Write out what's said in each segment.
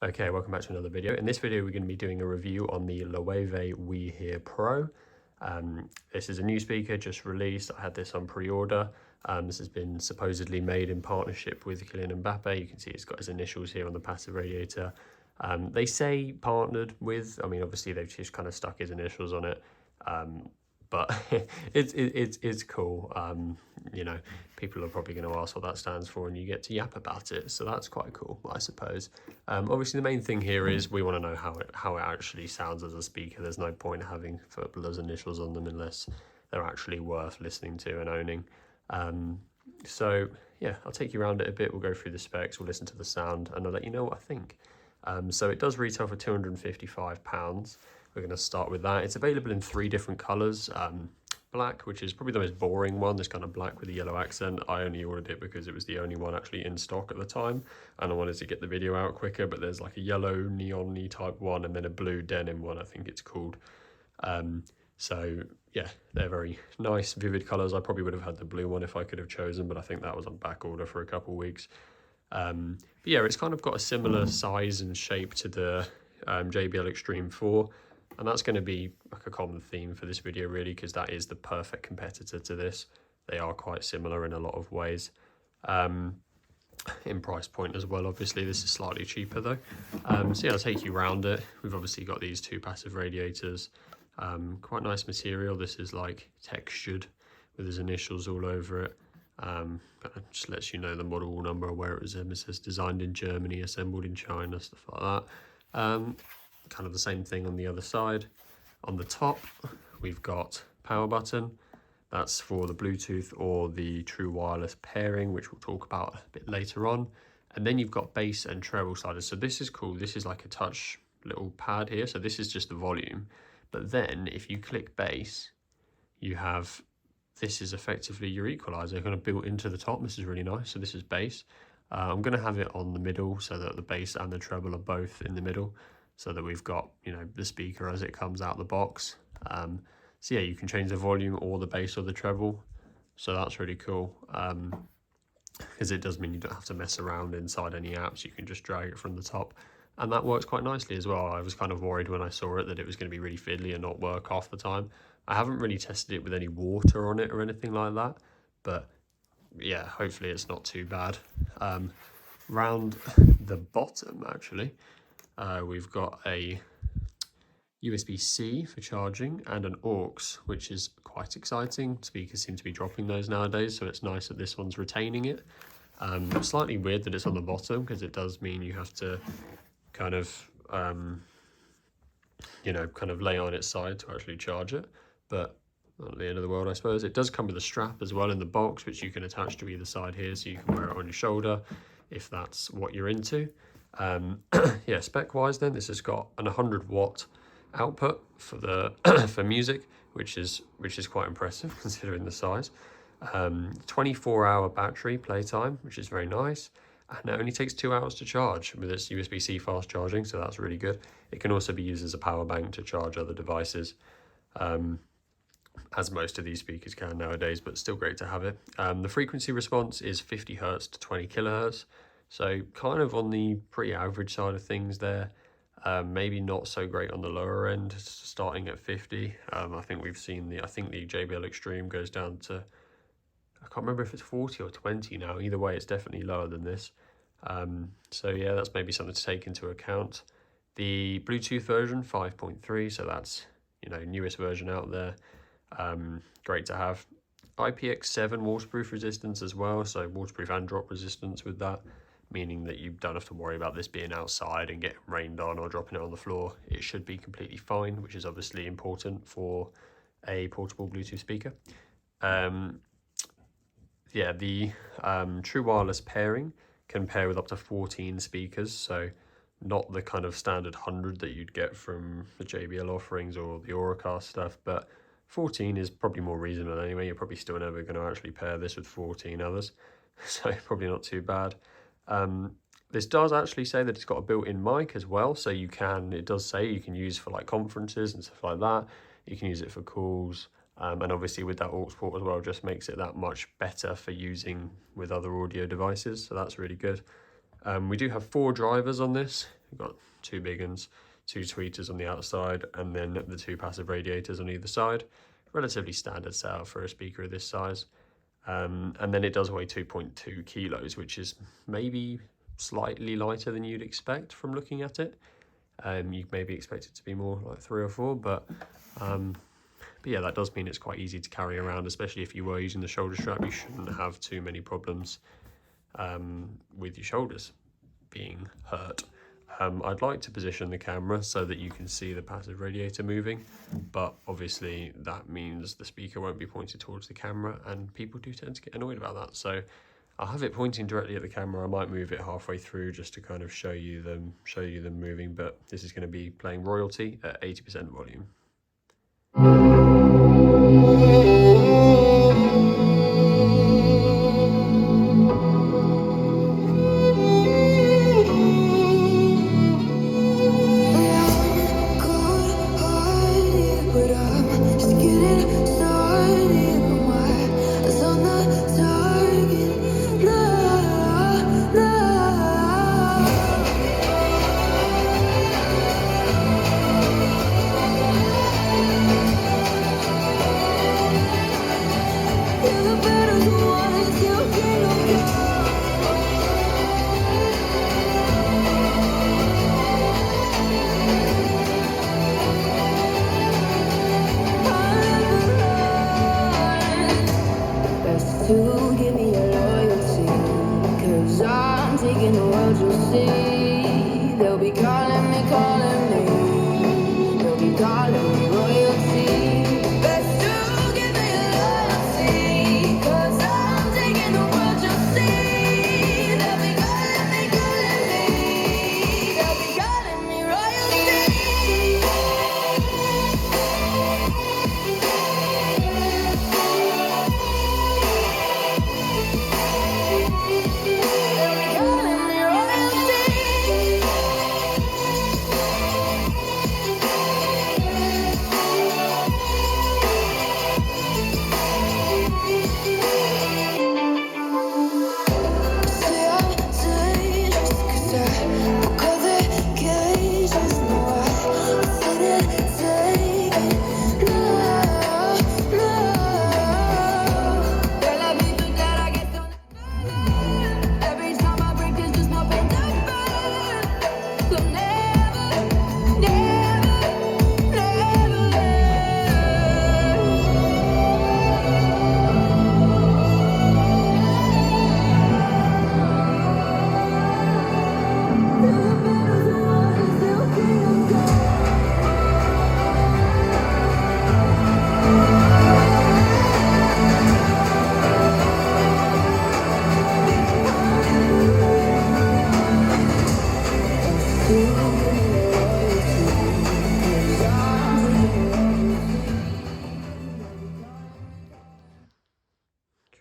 Okay, welcome back to another video. In this video, we're going to be doing a review on the Loewe We Pro. This is a new speaker just released. I had this on pre-order. This has been supposedly made in partnership with Kylian Mbappé. You can see it's got his initials here on the passive radiator. They say partnered with, I mean, obviously they've just kind of stuck his initials on it. But it's cool. You know, people are probably going to ask what that stands for, and you get to yap about it, so that's quite cool, I suppose. Obviously the main thing here is we want to know how it actually sounds as a speaker. There's no point having footballers' initials on them unless they're actually worth listening to and owning. So yeah, I'll take you around it a bit. We'll go through the specs, we'll listen to the sound, and I'll let you know what I think. So it does retail for £255. We're going to start with that. It's available in 3 different colours. Black, which is probably the most boring one, this kind of black with a yellow accent. I only ordered it because it was the only one actually in stock at the time, and I wanted to get the video out quicker. But there's like a yellow neon-y type one, and then a blue denim one, I think it's called. So yeah, they're very nice, vivid colours. I probably would have had the blue one if I could have chosen, but I think that was on back order for a couple of weeks. But yeah, it's kind of got a similar size and shape to the JBL Extreme 4. And that's going to be like a common theme for this video, really, because that is the perfect competitor to this. They are quite similar in a lot of ways. In price point as well, obviously. This is slightly cheaper, though. So yeah, I'll take you around it. We've obviously got these 2 passive radiators. Quite nice material. This is like textured with his initials all over it. But it just lets you know the model number, where it was in. It says designed in Germany, assembled in China, stuff like that. Kind of the same thing on the other side. On the top, we've got power button. That's for the Bluetooth or the true wireless pairing, which we'll talk about a bit later on. And then you've got bass and treble sliders. So this is cool. This is like a touch little pad here. So this is just the volume. But then if you click bass, you have, this is effectively your equalizer kind of built into the top. This is really nice. So this is bass. I'm going to have it on the middle so that the bass and the treble are both in the middle, so that we've got, you know, the speaker as it comes out the box. So yeah, you can change the volume or the bass or the treble. So that's really cool, because it does mean you don't have to mess around inside any apps. You can just drag it from the top, and that works quite nicely as well. I was kind of worried when I saw it that it was going to be really fiddly and not work half the time. I haven't really tested it with any water on it or anything like that, but yeah, hopefully it's not too bad. Round the bottom, actually, we've got a USB-C for charging and an aux, which is quite exciting. Speakers seem to be dropping those nowadays, so it's nice that this one's retaining it. Slightly weird that it's on the bottom, because it does mean you have to kind of, you know, kind of lay on its side to actually charge it, but not the end of the world, I suppose. It does come with a strap as well in the box, which you can attach to either side here, so you can wear it on your shoulder if that's what you're into. Yeah, spec wise then, this has got an 100-watt output for the for music, which is quite impressive considering the size. 24-hour battery playtime, which is very nice, and it only takes 2 hours to charge with its USB-C fast charging, so that's really good. It can also be used as a power bank to charge other devices, as most of these speakers can nowadays, but still great to have it. The frequency response is 50 Hz to 20 kHz. So kind of on the pretty average side of things there. Maybe not so great on the lower end, starting at 50. I think we've seen I think the JBL Extreme goes down to, I can't remember if it's 40 or 20 now. Either way, it's definitely lower than this. So yeah, that's maybe something to take into account. The Bluetooth version, 5.3, so that's, you know, newest version out there. Great to have. IPX7 waterproof resistance as well, so waterproof and drop resistance with that, meaning that you don't have to worry about this being outside and getting rained on or dropping it on the floor. It should be completely fine, which is obviously important for a portable Bluetooth speaker. Yeah, the true wireless pairing can pair with up to 14 speakers, so not the kind of standard 100 that you'd get from the JBL offerings or the Auracast stuff, but 14 is probably more reasonable anyway. You're probably still never going to actually pair this with 14 others, so probably not too bad. This does actually say that it's got a built-in mic as well, so you can, it does say you can use for like conferences and stuff like that. You can use it for calls, and obviously with that aux port as well, just makes it that much better for using with other audio devices, so that's really good. We do have 4 drivers on this. We've got 2 big ones, 2 tweeters on the outside, and then the 2 passive radiators on either side. Relatively standard setup for a speaker of this size. And then it does weigh 2.2 kilos, which is maybe slightly lighter than you'd expect from looking at it. You maybe expect it to be more like 3 or 4, but yeah, that does mean it's quite easy to carry around, especially if you were using the shoulder strap. You shouldn't have too many problems with your shoulders being hurt. I'd like to position the camera so that you can see the passive radiator moving, but obviously that means the speaker won't be pointed towards the camera, and people do tend to get annoyed about that. So I'll have it pointing directly at the camera. I might move it halfway through just to kind of show you them moving, but this is going to be playing royalty at 80% volume. To give me your loyalty, 'cause I'm taking the world, you'll see. They'll be calling me, they'll be calling me royalty. Best to give me your loyalty, 'cause I'm taking the world, you'll see. They'll be calling me, they'll be calling me royalty.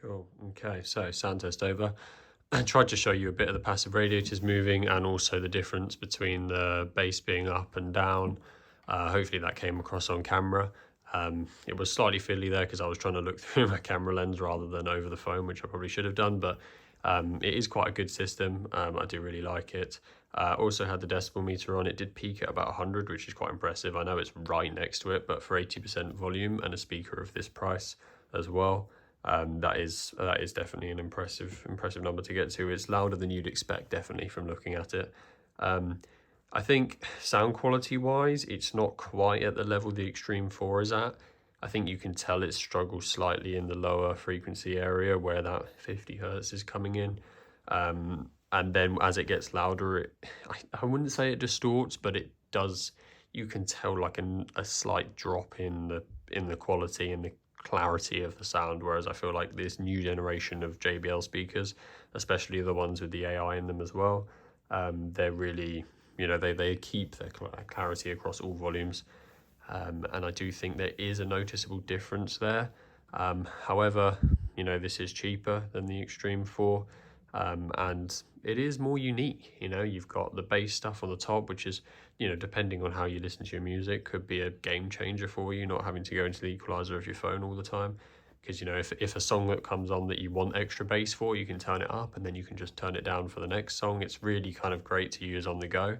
Cool. Okay, so sound test over. I tried to show you a bit of the passive radiators moving and also the difference between the bass being up and down. Hopefully that came across on camera. It was slightly fiddly there because I was trying to look through my camera lens rather than over the phone, which I probably should have done, but it is quite a good system. I do really like it. Also had the decibel meter on. It did peak at about 100, which is quite impressive. I know it's right next to it, but for 80% volume and a speaker of this price as well, that is definitely an impressive number to get to. It's louder than you'd expect, definitely, from looking at it. I think sound quality wise, it's not quite at the level the Extreme 4 is at. I think you can tell it struggles slightly in the lower frequency area where that 50 hertz is coming in. And then as it gets louder, I wouldn't say it distorts, but it does. You can tell like a slight drop in the quality and the clarity of the sound, whereas I feel like this new generation of JBL speakers, especially the ones with the AI in them as well, they're really, they keep their clarity across all volumes, and I do think there is a noticeable difference there. However, this is cheaper than the Extreme 4, and it is more unique. You've got the bass stuff on the top, which is, depending on how you listen to your music, could be a game changer for you, not having to go into the equalizer of your phone all the time. because you know, if a song that comes on that you want extra bass for, you can turn it up and then you can just turn it down for the next song. It's really kind of great to use on the go.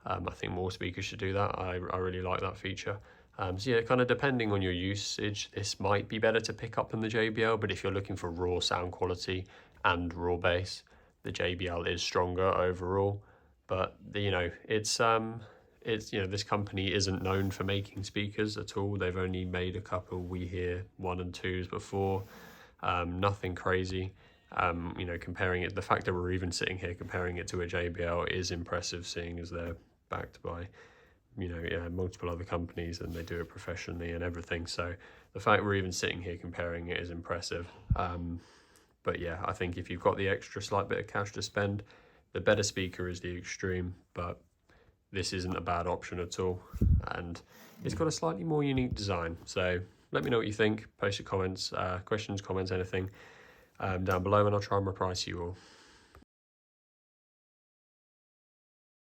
I think more speakers should do that. I really like that feature. So yeah, kind of depending on your usage, this might be better to pick up than the JBL, but if you're looking for raw sound quality and raw bass, the JBL is stronger overall. But you know, it's you know, this company isn't known for making speakers at all. They've only made a couple We Hear 1 and 2s before. Nothing crazy. You know, comparing it, the fact that we're even sitting here comparing it to a JBL is impressive, seeing as they're backed by, you know, yeah, multiple other companies and they do it professionally and everything. So the fact we're even sitting here comparing it is impressive. But yeah, I think if you've got the extra slight bit of cash to spend, the better speaker is the Extreme, but this isn't a bad option at all. And it's got a slightly more unique design. So let me know what you think. Post your comments, questions, comments, anything down below, and I'll try and reply to you all.